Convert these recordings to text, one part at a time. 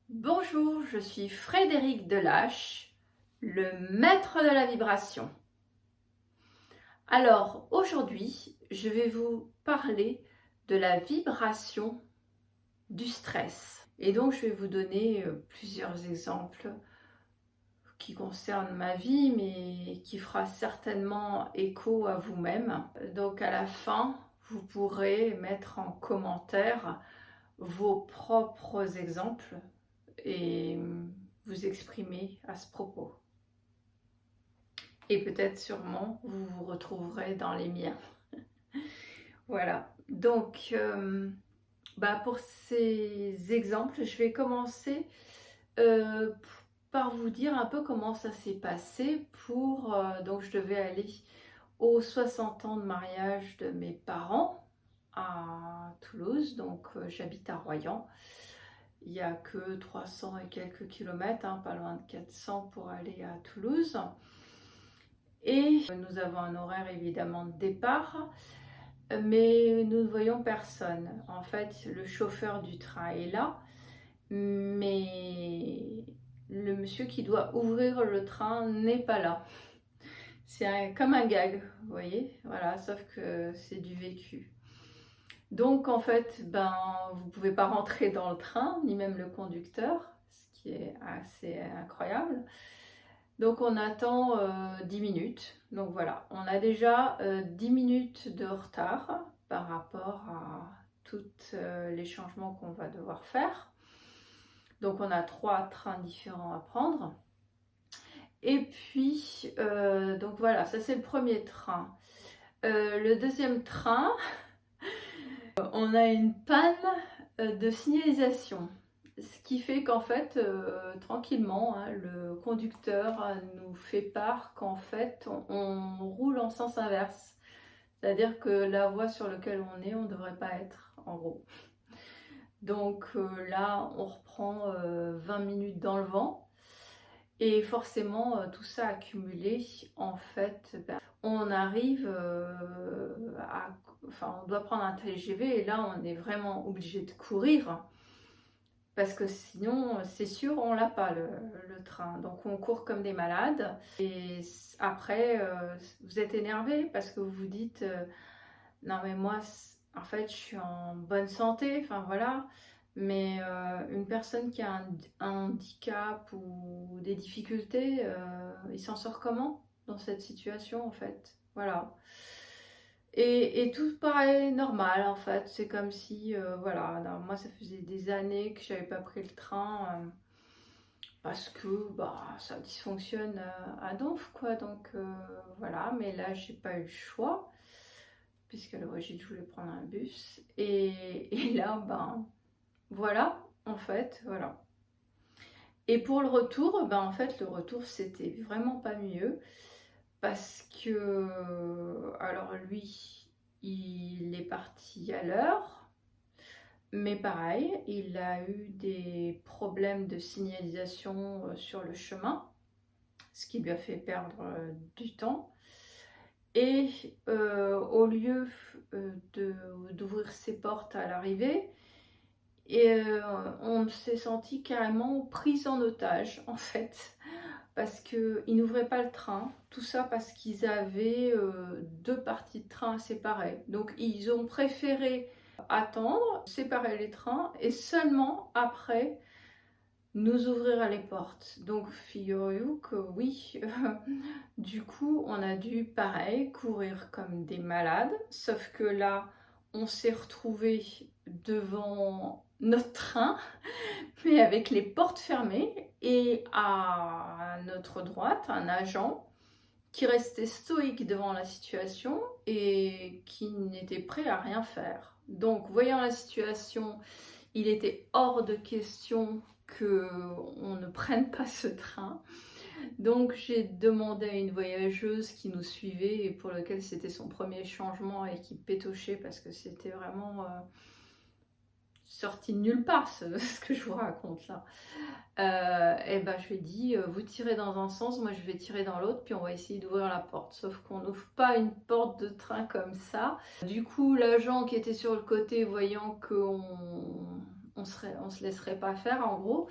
Bonjour, je suis Frédéric Delâche, le maître de la vibration. Alors aujourd'hui, je vais vous parler de la vibration du stress. Et donc je vais vous donner plusieurs exemples qui concernent ma vie, mais qui fera certainement écho à vous-même. Donc à la fin, vous pourrez mettre en commentaire vos propres exemples et vous exprimer à ce propos. Et peut-être sûrement vous vous retrouverez dans les miens. Voilà, donc pour ces exemples, je vais commencer euh, par vous dire un peu comment ça s'est passé pour... donc je devais aller aux 60 ans de mariage de mes parents à Toulouse, donc j'habite à Royan. Il n'y a que 300 et quelques kilomètres, pas loin de 400 pour aller à Toulouse. Et nous avons un horaire évidemment de départ, mais nous ne voyons personne. En fait, le chauffeur du train est là, mais le monsieur qui doit ouvrir le train n'est pas là. C'est comme un gag, vous voyez, voilà, sauf que c'est du vécu. Donc en fait, vous ne pouvez pas rentrer dans le train, ni même le conducteur, ce qui est assez incroyable. Donc on attend 10 minutes. Donc voilà, on a déjà 10 minutes de retard par rapport à tous les changements qu'on va devoir faire. Donc on a 3 trains différents à prendre. Et puis, donc voilà, ça c'est le premier train. Le deuxième train, on a une panne de signalisation. Ce qui fait qu'en fait, tranquillement, le conducteur nous fait part qu'en fait, on roule en sens inverse. C'est-à-dire que la voie sur laquelle on ne devrait pas être, en gros. Donc là, on reprend 20 minutes dans le vent. Et forcément, tout ça accumulé, en fait, on arrive Enfin, on doit prendre un TGV et là, on est vraiment obligé de courir. Parce que sinon, c'est sûr, on l'a pas le train. Donc on court comme des malades. Et après, vous êtes énervé parce que vous vous dites non mais moi, en fait, je suis en bonne santé. Enfin voilà. Mais une personne qui a un handicap ou des difficultés, il s'en sort comment dans cette situation en fait? Voilà. Et tout paraît normal en fait, c'est comme si, voilà, non, moi ça faisait des années que j'avais pas pris le train parce que ça dysfonctionne à donf quoi, donc voilà, mais là j'ai pas eu le choix, puisque à l'origine je voulais prendre un bus, et là voilà, en fait, voilà. Et pour le retour, en fait le retour c'était vraiment pas mieux, parce que, alors lui, il est parti à l'heure, mais pareil, il a eu des problèmes de signalisation sur le chemin, ce qui lui a fait perdre du temps. Et au lieu d'ouvrir ses portes à l'arrivée, on s'est senti carrément pris en otage, en fait, parce qu'ils n'ouvraient pas le train, tout ça parce qu'ils avaient 2 parties de train à séparer. Donc ils ont préféré attendre, séparer les trains et seulement après nous ouvrir les portes. Donc figurez-vous que oui, du coup on a dû pareil courir comme des malades, sauf que là on s'est retrouvé devant notre train mais avec les portes fermées, et à notre droite, un agent qui restait stoïque devant la situation et qui n'était prêt à rien faire. Donc, voyant la situation, il était hors de question qu'on ne prenne pas ce train. Donc, j'ai demandé à une voyageuse qui nous suivait et pour laquelle c'était son premier changement et qui pétochait parce que c'était vraiment... sorti de nulle part ce que je vous raconte là. Et je lui ai dit vous tirez dans un sens, moi je vais tirer dans l'autre, puis on va essayer d'ouvrir la porte. Sauf qu'on n'ouvre pas une porte de train comme ça. Du coup, l'agent qui était sur le côté, voyant qu'on on se laisserait pas faire en gros.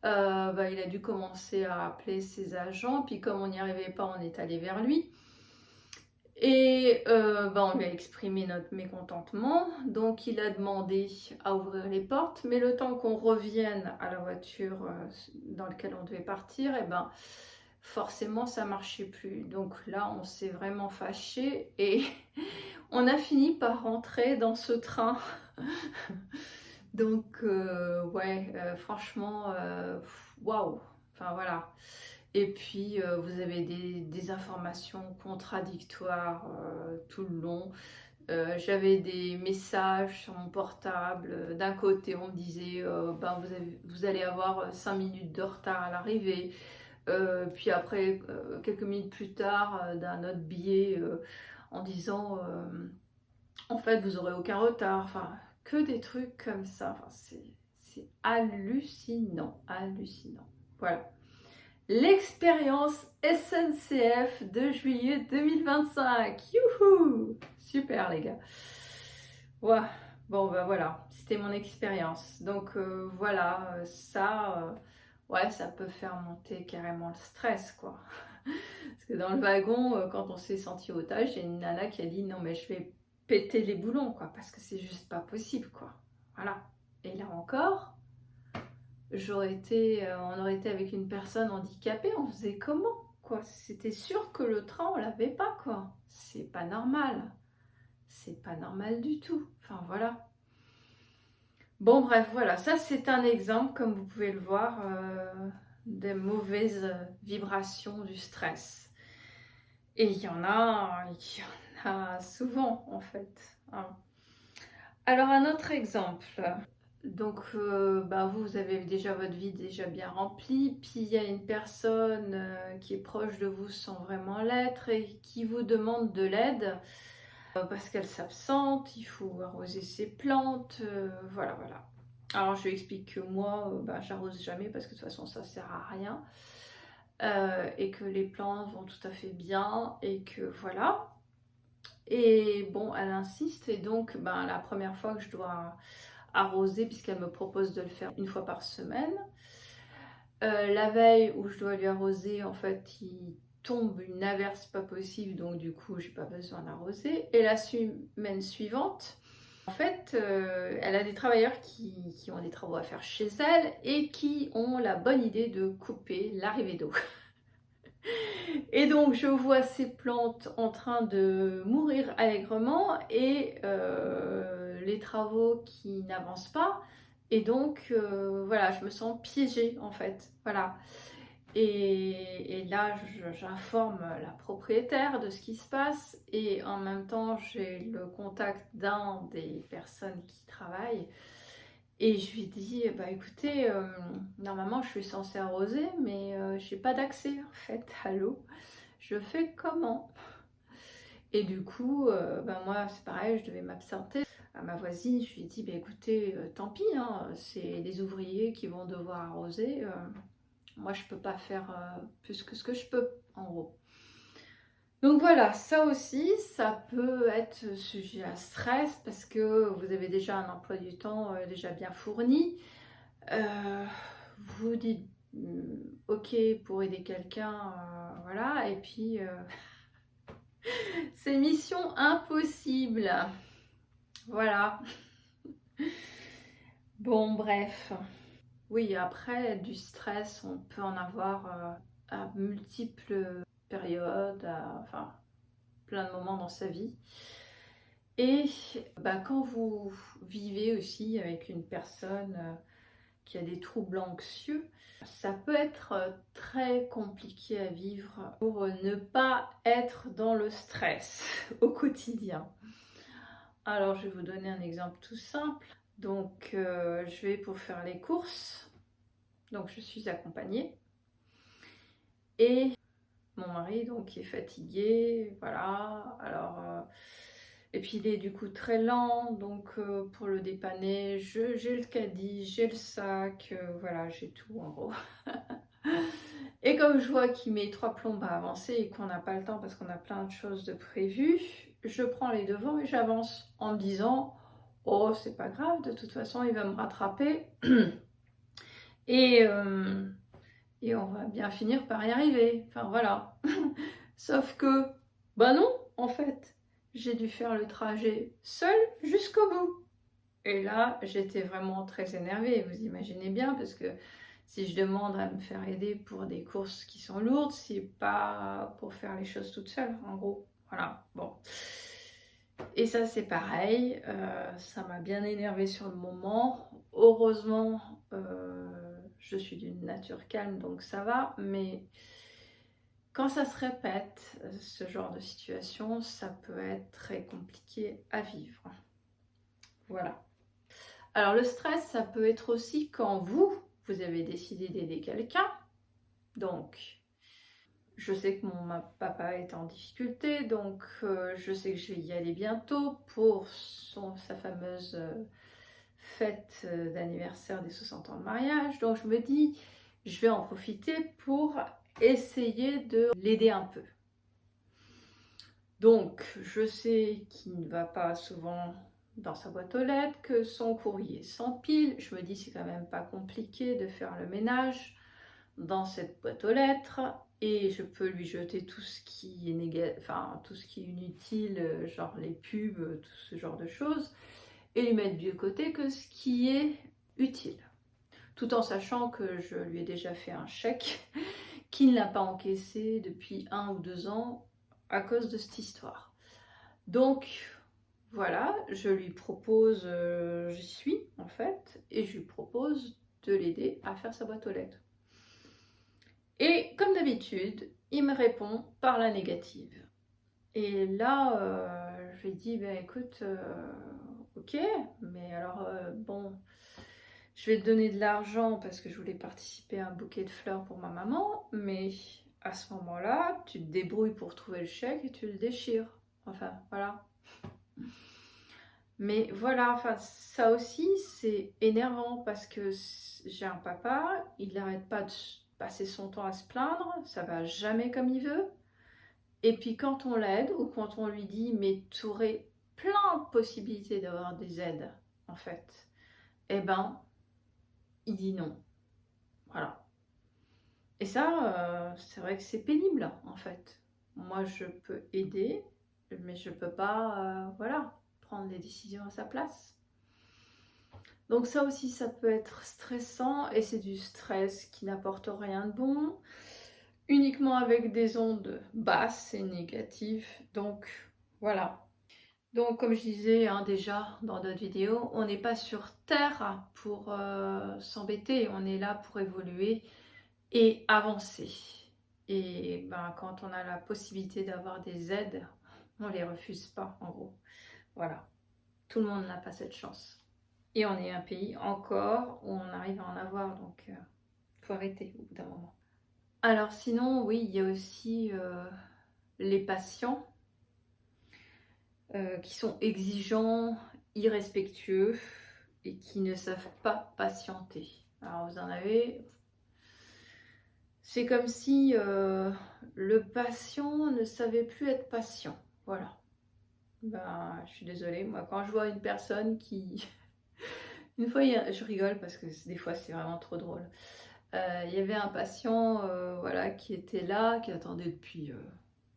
Il a dû commencer à appeler ses agents, puis comme on n'y arrivait pas, on est allé vers lui. Et on lui a exprimé notre mécontentement, donc il a demandé à ouvrir les portes, mais le temps qu'on revienne à la voiture dans laquelle on devait partir, forcément ça marchait plus. Donc là on s'est vraiment fâché et on a fini par rentrer dans ce train. Donc franchement, waouh, enfin voilà. Et puis vous avez des informations contradictoires tout le long. J'avais des messages sur mon portable. D'un côté, on me disait vous allez avoir 5 minutes de retard à l'arrivée. Puis après, quelques minutes plus tard, d'un autre billet en disant en fait, vous aurez aucun retard. Enfin, que des trucs comme ça. Enfin, c'est hallucinant, hallucinant. Voilà. L'expérience SNCF de juillet 2025. Youhou! Super les gars. Ouais. Bon voilà, c'était mon expérience. Donc voilà, ouais, ça peut faire monter carrément le stress quoi. Parce que dans le wagon, quand on s'est senti otage, il y a une nana qui a dit non mais je vais péter les boulons quoi, parce que c'est juste pas possible quoi. Voilà. Et là encore, on aurait été avec une personne handicapée, on faisait comment quoi? C'était sûr que le train on l'avait pas quoi. C'est pas normal. C'est pas normal du tout. Enfin voilà. Bon bref, voilà, ça c'est un exemple, comme vous pouvez le voir, des mauvaises vibrations du stress. Et il y en a souvent en fait. Hein. Alors un autre exemple. Donc vous avez déjà votre vie déjà bien remplie, puis il y a une personne qui est proche de vous sans vraiment l'être et qui vous demande de l'aide parce qu'elle s'absente, il faut arroser ses plantes, voilà. Alors je lui explique que moi, j'arrose jamais parce que de toute façon ça sert à rien et que les plantes vont tout à fait bien et que voilà. Et bon, elle insiste et donc la première fois que je dois arroser, puisqu'elle me propose de le faire une fois par semaine, la veille où je dois lui arroser, en fait, il tombe une averse pas possible, donc du coup, j'ai pas besoin d'arroser. Et la semaine suivante, en fait, elle a des travailleurs qui ont des travaux à faire chez elle et qui ont la bonne idée de couper l'arrivée d'eau. Et donc je vois ces plantes en train de mourir allègrement et les travaux qui n'avancent pas. Et donc voilà, je me sens piégée en fait. Voilà. Et là, j'informe la propriétaire de ce qui se passe et en même temps, j'ai le contact d'un des personnes qui travaillent. Et je lui dis, écoutez, normalement je suis censée arroser, mais j'ai pas d'accès en fait à l'eau. Je fais comment? Et du coup, moi c'est pareil, je devais m'absenter. À ma voisine, je lui ai dit, écoutez, tant pis, hein, c'est les ouvriers qui vont devoir arroser. Moi je peux pas faire plus que ce que je peux, en gros. Donc voilà, ça aussi, ça peut être sujet à stress parce que vous avez déjà un emploi du temps déjà bien fourni. Vous dites ok pour aider quelqu'un, voilà, et puis c'est mission impossible. Voilà. Bon, bref. Oui, après, du stress, on peut en avoir à multiples périodes, enfin, plein de moments dans sa vie. Et quand vous vivez aussi avec une personne qui a des troubles anxieux, ça peut être très compliqué à vivre pour ne pas être dans le stress au quotidien. Alors, je vais vous donner un exemple tout simple. Donc, je vais pour faire les courses. Donc, je suis accompagnée. Et mon mari, donc, est fatigué. Voilà. Alors, et puis, il est du coup très lent. Donc, pour le dépanner, j'ai le caddie, j'ai le sac. Voilà, j'ai tout en gros. Et comme je vois qu'il met 3 plombes à avancer et qu'on n'a pas le temps parce qu'on a plein de choses de prévues, je prends les devants et j'avance en me disant oh, c'est pas grave, de toute façon, il va me rattraper. Et, euh, et on va bien finir par y arriver. Enfin, voilà. Sauf que, bah non, en fait, j'ai dû faire le trajet seule jusqu'au bout. Et là, j'étais vraiment très énervée, vous imaginez bien, parce que si je demande à me faire aider pour des courses qui sont lourdes, c'est pas pour faire les choses toute seule, en gros. Voilà, bon. Et ça, c'est pareil, ça m'a bien énervée sur le moment. Heureusement, je suis d'une nature calme, donc ça va, mais quand ça se répète, ce genre de situation, ça peut être très compliqué à vivre. Voilà. Alors le stress, ça peut être aussi quand vous avez décidé d'aider quelqu'un. Donc, je sais que mon papa est en difficulté, donc je sais que je vais y aller bientôt pour sa fameuse fête d'anniversaire des 60 ans de mariage. Donc je me dis, je vais en profiter pour essayer de l'aider un peu. Donc, je sais qu'il ne va pas souvent dans sa boîte aux lettres, que son courrier s'empile. Je me dis, c'est quand même pas compliqué de faire le ménage dans cette boîte aux lettres. Et je peux lui jeter tout ce qui est tout ce qui est inutile, genre les pubs, tout ce genre de choses, et lui mettre du côté que ce qui est utile. Tout en sachant que je lui ai déjà fait un chèque qu'il n'a pas encaissé depuis 1 ou 2 ans à cause de cette histoire. Donc voilà, je lui propose, j'y suis en fait, et je lui propose de l'aider à faire sa boîte aux lettres. Et comme d'habitude, il me répond par la négative. Et là, je lui dis, ben écoute, ok, mais alors bon, je vais te donner de l'argent parce que je voulais participer à un bouquet de fleurs pour ma maman, mais à ce moment-là, tu te débrouilles pour trouver le chèque et tu le déchires. Enfin, voilà. Mais voilà, enfin, ça aussi, c'est énervant parce que j'ai un papa, il n'arrête pas de passer son temps à se plaindre, ça va jamais comme il veut. Et puis quand on l'aide ou quand on lui dit, mais tu aurais plein de possibilités d'avoir des aides, en fait, eh ben, il dit non. Voilà. Et ça, c'est vrai que c'est pénible, en fait. Moi, je peux aider, mais je peux pas, voilà, prendre les décisions à sa place. Donc ça aussi, ça peut être stressant et c'est du stress qui n'apporte rien de bon, uniquement avec des ondes basses et négatives. Donc voilà. Donc comme je disais hein, déjà dans d'autres vidéos, on n'est pas sur Terre pour s'embêter, on est là pour évoluer et avancer. Et ben, quand on a la possibilité d'avoir des aides, on ne les refuse pas en gros. Voilà, tout le monde n'a pas cette chance. Et on est un pays encore où on arrive à en avoir, donc il faut arrêter au bout d'un moment. Alors sinon, oui, il y a aussi les patients qui sont exigeants, irrespectueux et qui ne savent pas patienter. Alors vous en avez... C'est comme si le patient ne savait plus être patient. Voilà. Ben, je suis désolée, moi quand je vois une personne qui... Une fois, je rigole parce que des fois c'est vraiment trop drôle. Il y avait un patient voilà, qui était là, qui attendait depuis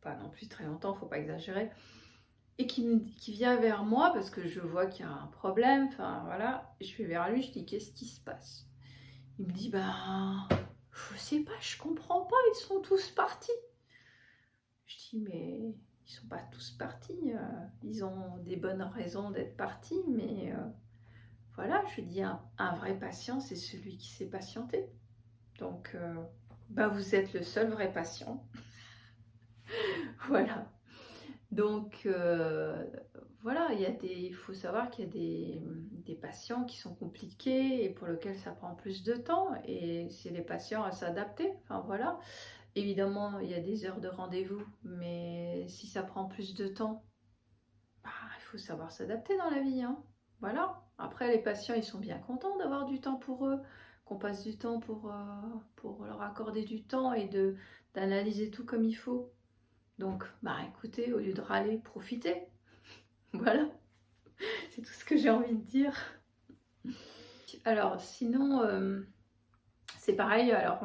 pas non plus très longtemps, faut pas exagérer, et qui vient vers moi parce que je vois qu'il y a un problème. Enfin voilà, je vais vers lui, je dis qu'est-ce qui se passe? Il me dit ben je sais pas, je comprends pas, ils sont tous partis. Je dis mais ils sont pas tous partis, ils ont des bonnes raisons d'être partis, mais voilà, je dis un vrai patient, c'est celui qui sait patienter. Donc, bah, vous êtes le seul vrai patient. Voilà. Donc, voilà, il faut savoir qu'il y a des patients qui sont compliqués et pour lesquels ça prend plus de temps. Et c'est les patients à s'adapter. Enfin, voilà. Évidemment, il y a des heures de rendez-vous, mais si ça prend plus de temps, bah, il faut savoir s'adapter dans la vie, hein. Voilà. Après, les patients, ils sont bien contents d'avoir du temps pour eux, qu'on passe du temps pour leur accorder du temps et d'analyser tout comme il faut. Donc, bah écoutez, au lieu de râler, profitez. Voilà. c'est tout ce que j'ai envie de dire. Alors sinon, c'est pareil, alors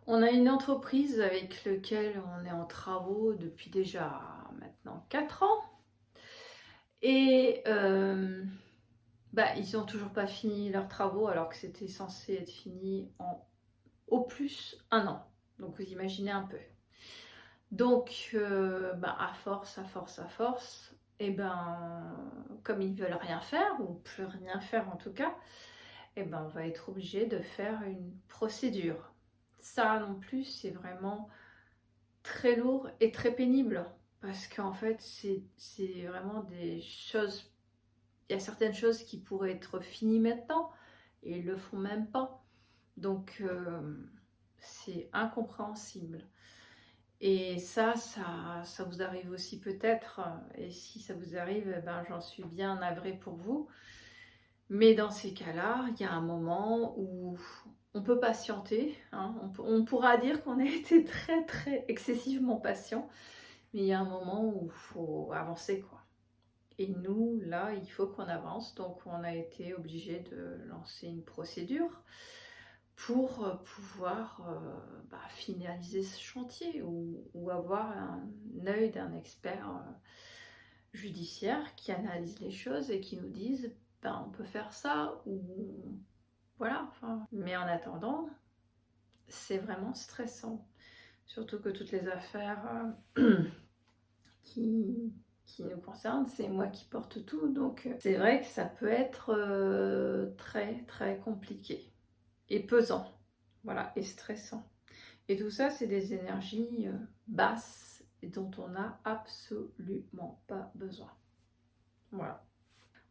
on a une entreprise avec laquelle on est en travaux depuis déjà maintenant 4 ans. Et ils n'ont toujours pas fini leurs travaux alors que c'était censé être fini en au plus 1 an. Donc vous imaginez un peu. Donc à force, et comme ils veulent rien faire, ou plus rien faire en tout cas, on va être obligé de faire une procédure. Ça non plus, c'est vraiment très lourd et très pénible. Parce qu'en fait, c'est vraiment des choses. Il y a certaines choses qui pourraient être finies maintenant et ils le font même pas. Donc c'est incompréhensible. Et ça vous arrive aussi peut-être. Et si ça vous arrive, j'en suis bien navrée pour vous. Mais dans ces cas-là, il y a un moment où on peut patienter. Hein. On pourra dire qu'on a été très très excessivement patient. Mais il y a un moment où il faut avancer, quoi. Et nous, là, il faut qu'on avance. Donc, on a été obligé de lancer une procédure pour pouvoir finaliser ce chantier ou avoir un œil d'un expert judiciaire qui analyse les choses et qui nous dise on peut faire ça ou voilà. Mais en attendant, c'est vraiment stressant. Surtout que toutes les affaires qui nous concerne, c'est moi qui porte tout, donc c'est vrai que ça peut être très très compliqué et pesant, voilà, et stressant. Et tout ça, c'est des énergies basses et dont on n'a absolument pas besoin. Voilà.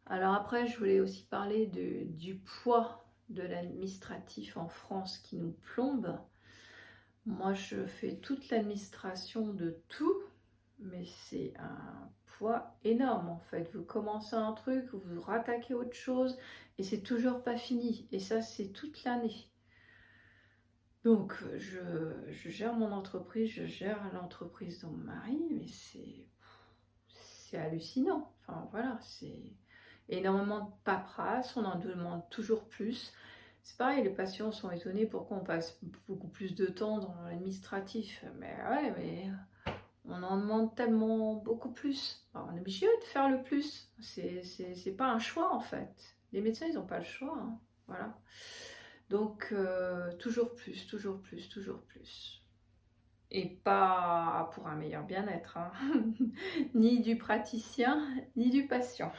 Alors après, je voulais aussi parler du poids de l'administratif en France qui nous plombe. Moi, je fais toute l'administration de tout, mais c'est un poids énorme en fait. Vous commencez un truc, vous rattaquez autre chose et c'est toujours pas fini. Et ça, c'est toute l'année. Donc, je gère mon entreprise, je gère l'entreprise de mon mari, mais c'est hallucinant. Enfin voilà, c'est énormément de paperasse, on en demande toujours plus. C'est pareil, les patients sont étonnés pourquoi on passe beaucoup plus de temps dans l'administratif. Mais ouais, mais on en demande tellement beaucoup plus. Alors, on est obligé de faire le plus. C'est pas un choix en fait. Les médecins, ils n'ont pas le choix. Hein. Voilà. Donc, toujours plus, toujours plus, toujours plus. Et pas pour un meilleur bien-être, hein. Ni du praticien, ni du patient.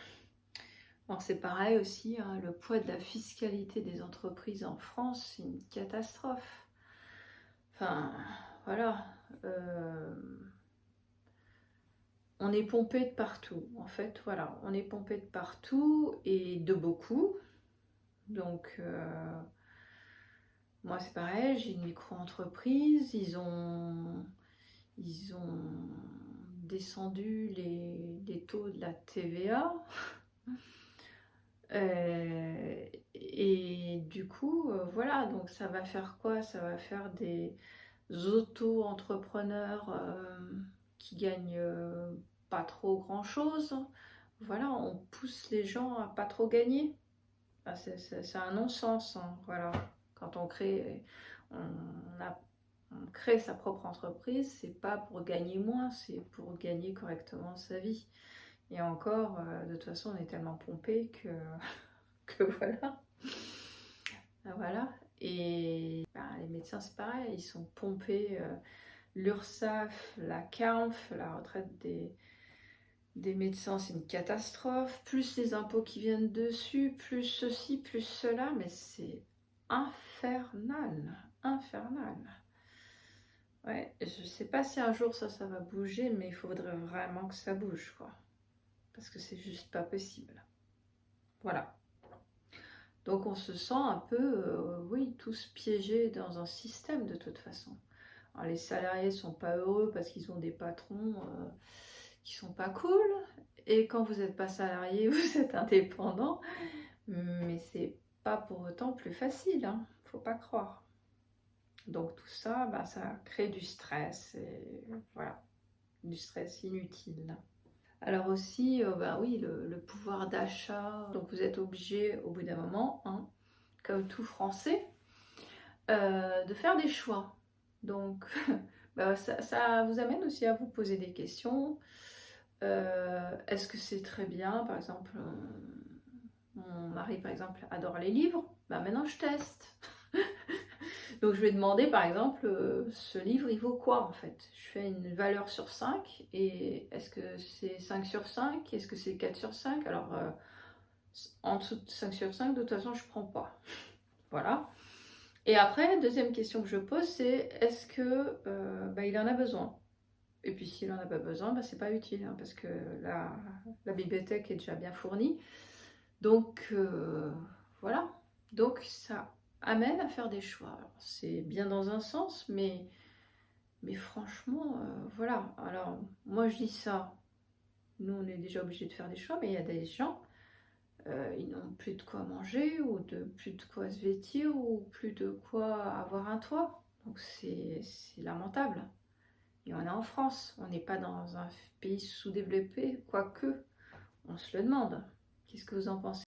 Bon, c'est pareil aussi, hein, le poids de la fiscalité des entreprises en France, c'est une catastrophe. Enfin, voilà. On est pompé de partout, en fait, voilà. On est pompé de partout et de beaucoup. Donc, moi, c'est pareil, j'ai une micro-entreprise, ils ont descendu les taux de la TVA. Et du coup, voilà, donc ça va faire quoi? Ça va faire des auto-entrepreneurs qui gagnent pas trop grand-chose. Voilà, on pousse les gens à pas trop gagner. Ah, c'est un non-sens, hein, voilà. Quand on crée sa propre entreprise, c'est pas pour gagner moins, c'est pour gagner correctement sa vie. Et encore, de toute façon, on est tellement pompé que voilà. Voilà. Et les médecins, c'est pareil, ils sont pompés. L'URSSAF, la CAMF, la retraite des médecins, c'est une catastrophe. Plus les impôts qui viennent dessus, plus ceci, plus cela. Mais c'est infernal. Infernal. Ouais, je sais pas si un jour ça va bouger, mais il faudrait vraiment que ça bouge, quoi. Parce que c'est juste pas possible. Voilà. Donc on se sent un peu, oui, tous piégés dans un système de toute façon. Alors, les salariés sont pas heureux parce qu'ils ont des patrons qui sont pas cool. Et quand vous n'êtes pas salarié, vous êtes indépendant. Mais c'est pas pour autant plus facile, hein. Faut pas croire. Donc tout ça, ça crée du stress. Et voilà, du stress inutile. Alors aussi, bah oui, le pouvoir d'achat, donc vous êtes obligé au bout d'un moment, hein, comme tout Français, de faire des choix. Donc bah, ça vous amène aussi à vous poser des questions. Est-ce que c'est très bien? Par exemple, mon mari, par exemple, adore les livres. Bah, maintenant, je teste. Donc je vais demander par exemple, ce livre il vaut quoi en fait? Je fais une valeur sur 5 et est-ce que c'est 5 sur 5? Est-ce que c'est 4 sur 5? Alors, en dessous de 5 sur 5 de toute façon je prends pas. Voilà. Et après, deuxième question que je pose, c'est est-ce que, bah, il en a besoin? Et puis s'il en a pas besoin, bah, c'est pas utile, hein, parce que la bibliothèque est déjà bien fournie. Donc voilà. Donc ça amène à faire des choix. Alors, c'est bien dans un sens, mais franchement, voilà. Alors, moi je dis ça, nous on est déjà obligés de faire des choix, mais il y a des gens, ils n'ont plus de quoi manger, ou plus de quoi se vêtir, ou plus de quoi avoir un toit. Donc c'est lamentable. Et on est en France, on n'est pas dans un pays sous-développé, quoique, on se le demande. Qu'est-ce que vous en pensez?